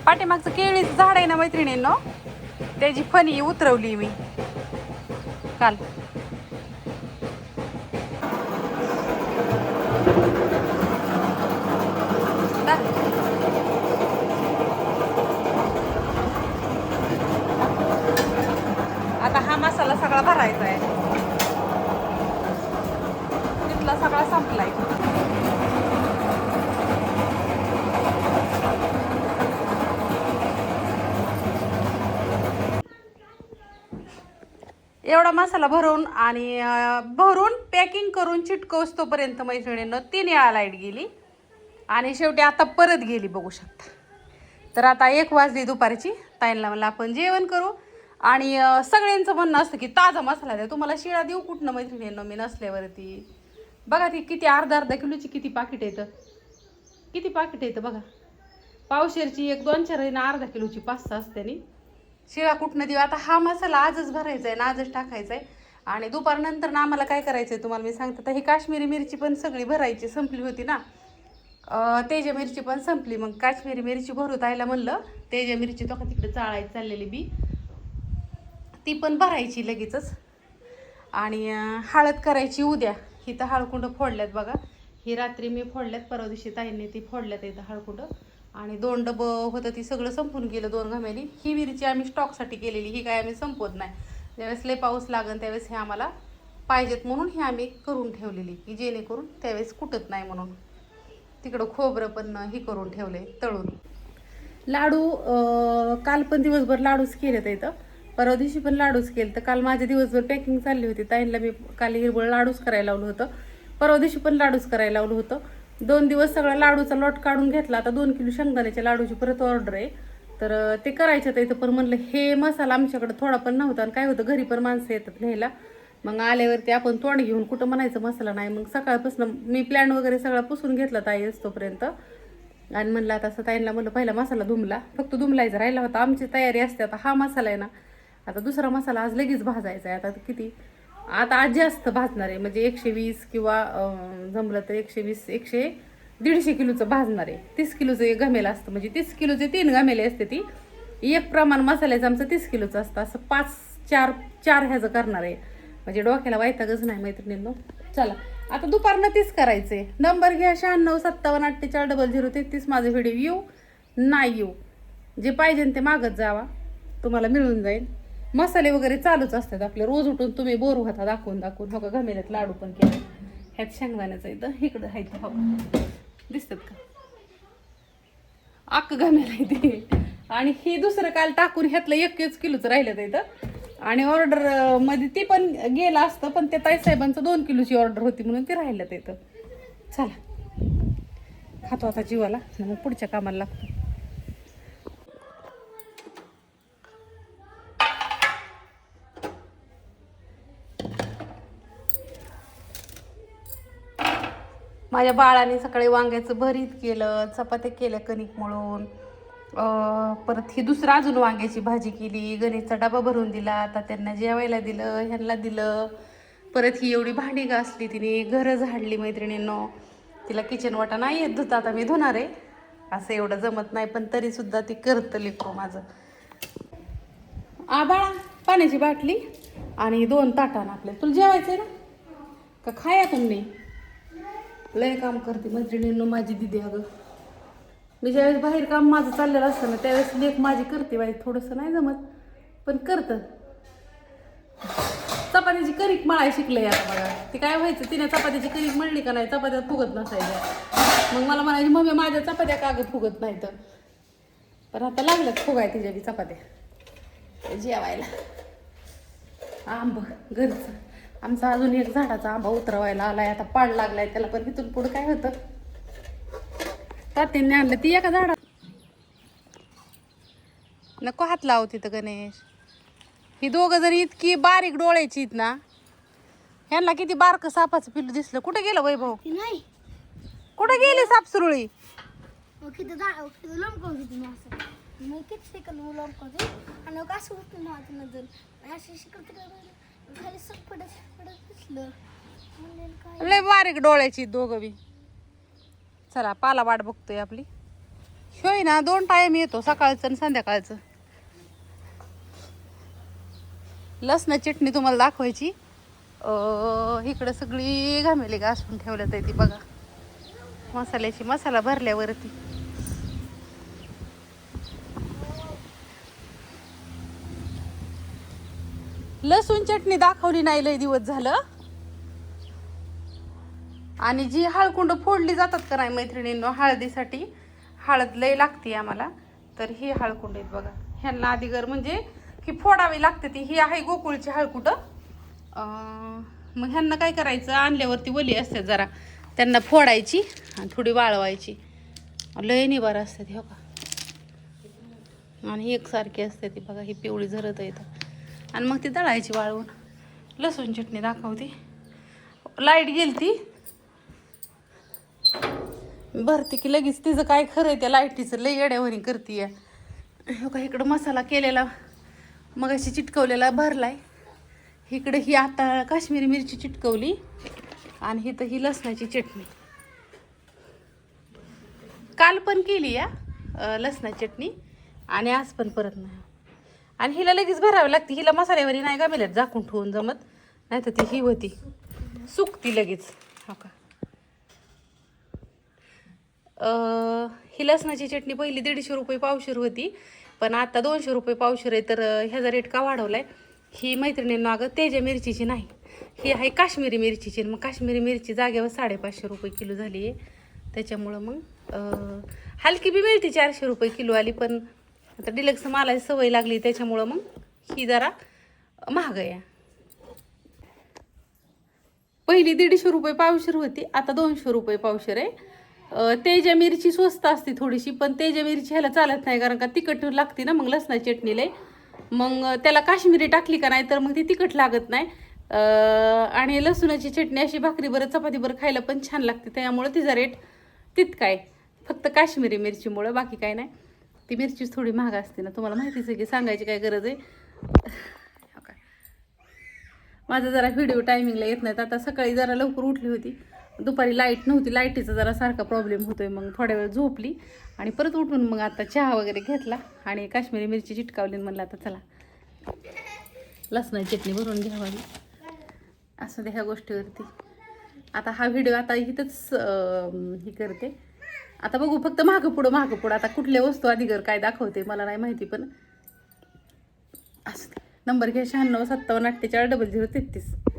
पाठीमागचं केळीचं झाड आहे ना मैत्रिणींनो, त्याची फणी उतरवली मी काल. आता हा मसाला सगळा भरायचा आहे, तिथला सगळा संपलाय. एवढा मसाला भरून आणि भरून पॅकिंग करून चिटकवस तोपर्यंत मैत्रिणींनो 3 वेळा लाईट गेली आणि शेवटी आता परत गेली बघू शकता. तर आता 1 वाजली दुपारची. ताईंना म्हणलं आपण जेवण करू आणि सगळ्यांचं म्हणणं असतं की ताजा मसाला द्या. तुम्हाला शिळा देऊ कुठनं मैत्रिणींनो मी नसल्यावरती. बघा ती किती अर्धा किलोची किती पाकिट येतं, किती पाकिट येतं बघा. पावशेरची 1-2-4 आहे ना, अर्धा किलोची 5-6 असते नी. शिळा कुठनं देऊ. आता हा मसाला आजच भरायचा आहे ना, आजच टाकायचा आहे. आणि दुपारनंतर ना आम्हाला काय करायचं आहे तुम्हाला मी सांगते. तर ही काश्मीरी मिरची पण सगळी भरायची संपली होती ना, तेजा मिरची पण संपली. मग काश्मीरी मिरची भरू ताईला म्हणलं. तेजा मिरची तो का तिकडे चाळायची चाललेली बी, ती पण भरायची लगेचच. आणि हळद करायची उद्या. ही तर हळकुंड फोडल्यात बघा. ही रात्री मी फोडल्यात, परवा दिवशी ताईंनी ती फोडल्यात इथं हळकुंड. आणि 2 डबं होतं ती सगळं संपून गेलं 2 घमेली. ही मिरची आम्ही स्टॉकसाठी केलेली, ही काय आम्ही संपवत नाही. ज्यावेळेस लय पाऊस लागन त्यावेळेस हे आम्हाला पाहिजेत म्हणून ही आम्ही करून ठेवलेली, की जेणेकरून त्यावेळेस कुटत नाही म्हणून. तिकडं खोबरं पण ही करून ठेवले तळून. लाडू काल पण दिवसभर लाडूच केले तर इथं, परवा दिवशी पण लाडूच केले. तर काल माझे दिवसभर पॅकिंग चालली होती. ताईंला मी काल हिरवळ लाडूच करायला लावलं होतं, परवा दिवशी पण लाडूच करायला लावलं होतं. 2 दिवस सगळा लाडूचा लॉट काढून घेतला. आता 2 किलो शेंगदाण्याच्या लाडूची परत ऑर्डर आहे, तर ते करायचं तर इथं. पण म्हणलं हे मसाला आमच्याकडे थोडा पण नव्हता आणि काय होतं घरी पण माणसं येतात न्यायला. मग आल्यावरती आपण तोंड घेऊन कुठं म्हणायचं मसाला नाही. मग सकाळपासून मी प्लॅन वगैरे सगळा पुसून घेतला ताई असतोपर्यंत. आणि म्हणलं आता असं ताईंना म्हणलं पहिला मसाला धुमला, फक्त धुमलायचा राहिला होता. आमची तयारी असते. आता हा मसाला आहे ना, आता दुसरा मसाला आज लगेच भाजायचा आहे. आता किती आता आज जास्त भाजणार आहे, म्हणजे 120 किंवा जमलं तर 120-150 किलोचं भाजणार आहे. 30 किलोचं एक घमेलं असतं, म्हणजे 30 किलोचे 3 घमेले असते. ती एक प्रमाण मसाल्याचं आमचं 30 किलोचं असतं. असं 5-4 ह्याचं करणार आहे, म्हणजे डोक्याला वैतागच नाही मैत्रिणींनो. चला आता दुपारनं 30 करायचे. नंबर घ्या 9657484033. माझं व्हिडिओ येऊ नाही येऊ, जे पाहिजे ते मागत जावा, तुम्हाला मिळून जाईल. मसाले वगैरे चालूच असतात आपले. रोज उठून तुम्ही बोर होता दाखवून हो का. घमेल्यात लाडू पण केले, ह्यात शेंगदाण्याचं इथं इकडं आहे हो दिसतात का, अख्खं घमेला इथे. आणि हे दुसरं काल टाकून ह्यातलं 1 किलोचं राहिलं तर इथं. आणि ऑर्डर मध्ये ती पण गेलं असतं, पण त्या ताईसाहेबांचं 2 किलोची ऑर्डर होती म्हणून ती राहिलं तर इथं. चला खातो आता जीवाला, मग पुढच्या कामाला लागतो. माझ्या बाळाने सकाळी वांग्याचं भरीत केलं, चपात्या केल्या कणिक मळून, परत ही दुसरं अजून वांग्याची भाजी केली. गणेशचा डबा भरून दिला, आता त्यांना जेवायला दिलं, ह्यांना दिलं. परत ही एवढी भांडी घासली तिने, घरं झाडली मैत्रिणींनो. तिला किचन वाटा नाही येत धुता, आता मी धुणार आहे. असं एवढं जमत नाही, पण तरीसुद्धा ती करतं लेकरू माझं. बाळा पाण्याची बाटली आणि 2 ताटानं आपल्या. तुला जेवायचं आहे ना का खाया तुम्ही? लय काम करते मैत्रिणींनो माझी दिदी. अगं मी ज्यावेळेस बाहेर काम माझं चाललेलं असतं ना, त्यावेळेस लेक माझी करते बाई. थोडंसं नाही जमत पण करतं. चपात्याची कणिक मळाय शिकलंय आता बघा. ती काय व्हायचं, तिने चपात्याची कणिक मळली का नाही, चपात्या फुगत नसायच्या. मग मला म्हणायची मम्मी माझ्या चपात्या कागद फुगत नाही तर. पण आता लागलं फुगाय तिच्या बी चपात्या जेवायला. आंब घरचं आमचा अजून एक झाडाचा आंबा उतरवायला आलाय. आता पाड लागलाय त्याला, पण इथून पुढे काय होतं तात्याने आणलं. ती एका झाडा नको हात लाव तिथं गणेश. ही दोघं जरी इतकी बारीक डोळ्याची आहेत ना, ह्यांना किती बारकं सापाचं पिल्लू दिसलं. कुठे गेलं वैभव? नाही कुठे गेली सापसुरळी? लय बारीक डोळ्याची दोघं बी. चला पाला वाट बघतोय आपली. होय ना, 2 टाइम येतो, सकाळचं आणि संध्याकाळचं. लसणा चटणी तुम्हाला दाखवायची. इकडं सगळी घामेली घासून ठेवल्यात आहे ती बघा, मसाल्याची, मसाला भरल्यावरती. लसूण चटणी दाखवली नाही लय दिवस झालं. आणि जी हळकुंड फोडली जातात का नाही मैत्रिणींनो, हळदीसाठी हळद लय लागते आम्हाला, तर ही हळकुंड आहेत बघा. ह्यांना आधीगर म्हणजे ही फोडावी लागते. ती ही आहे गोकुळची हळकुंड. मग ह्यांना काय करायचं, आणल्यावरती वली असते जरा, त्यांना फोडायची आणि थोडी वाळवायची. लय निबार असते ती हो का, आणि एकसारखी असते ती बघा. ही पिवळी झरत येतं आणि मग ती दळायची वाळवून. लसूण चटणी दाखवते. लाईट गेली ती भरती की लगेच, तिचं काय खरं आहे त्या लाईटीचं, लय येड्यावणी करते. हो का, इकडं मसाला केलेला मग अशी चिटकवलेला भरलाय. इकडे ही आता काश्मीरी मिरची चिटकवली आणि इथं ही लसणाची चटणी. काल पण केली या लसणाची चटणी आणि आज पण परत नाही. आणि हिला लगेच भरावी लागते. हिला मसाल्यावरी नाही का मिळत झाकून ठेवून जमत, नाही तर ती ही होती सुकती लगेच. हो का, ही लसणाची चटणी पहिली 150 रुपये पावशेर होती, पण आता 200 रुपये पावशेर आहे. तर ह्याचा रेट का वाढवलाय? ही मैत्रिणींना अगं तेजा मिरचीची नाही, ही आहे काश्मीरी मिरचीची. मग काश्मीरी मिरची जागेवर 550 रुपये किलो झाली आहे. त्याच्यामुळं मग हलकी बी मिळते 400 रुपये किलो आली, पण आता डिलक्स मालाची सवय लागली त्याच्यामुळं मग ही जरा महाग आहे. पहिली 150 रुपये पावशेर होती, आता 200 रुपये पावशेर आहे. तेजा मिरची स्वस्त असते थोडीशी, पण तेजा मिरची ह्याला चालत नाही, कारण का तिखट लागते ना मग लसणाची चटणीला. मग त्याला काश्मीरी टाकली का नाही तर मग ती तिखट लागत नाही. आणि लसूणाची चटणी अशी भाकरीबरं चपातीबरं खायला पण छान लागते, त्यामुळं तिचा रेट तितका आहे. फक्त काश्मीरी मिरचीमुळं, बाकी काय नाही. ती मिरचीच थोडी महाग असते ना, तुम्हाला माहितीच आहे की, सांगायची काय गरज आहे. माझं जरा व्हिडिओ टायमिंगला येत नाहीत. आता सकाळी जरा लवकर उठली होती, दुपारी लाईट नव्हती, लाईटीचा जरा सारखा प्रॉब्लेम होतोय. मग थोड्या वेळ झोपली आणि परत उठून मग आता चहा वगैरे घेतला आणि काश्मीरी मिरची चिटकावली. म्हणलं आता चला लसणाची चटणी भरून घ्यावी. असं दे ह्या गोष्टीवरती. आता हा व्हिडिओ आता इथंच ही करते. आता बघू फक्त मागं पुढं आता कुठल्या वस्तू अधिकार काय दाखवते मला नाही माहिती, पण असं नंबर घ्या 96 57 48 0033.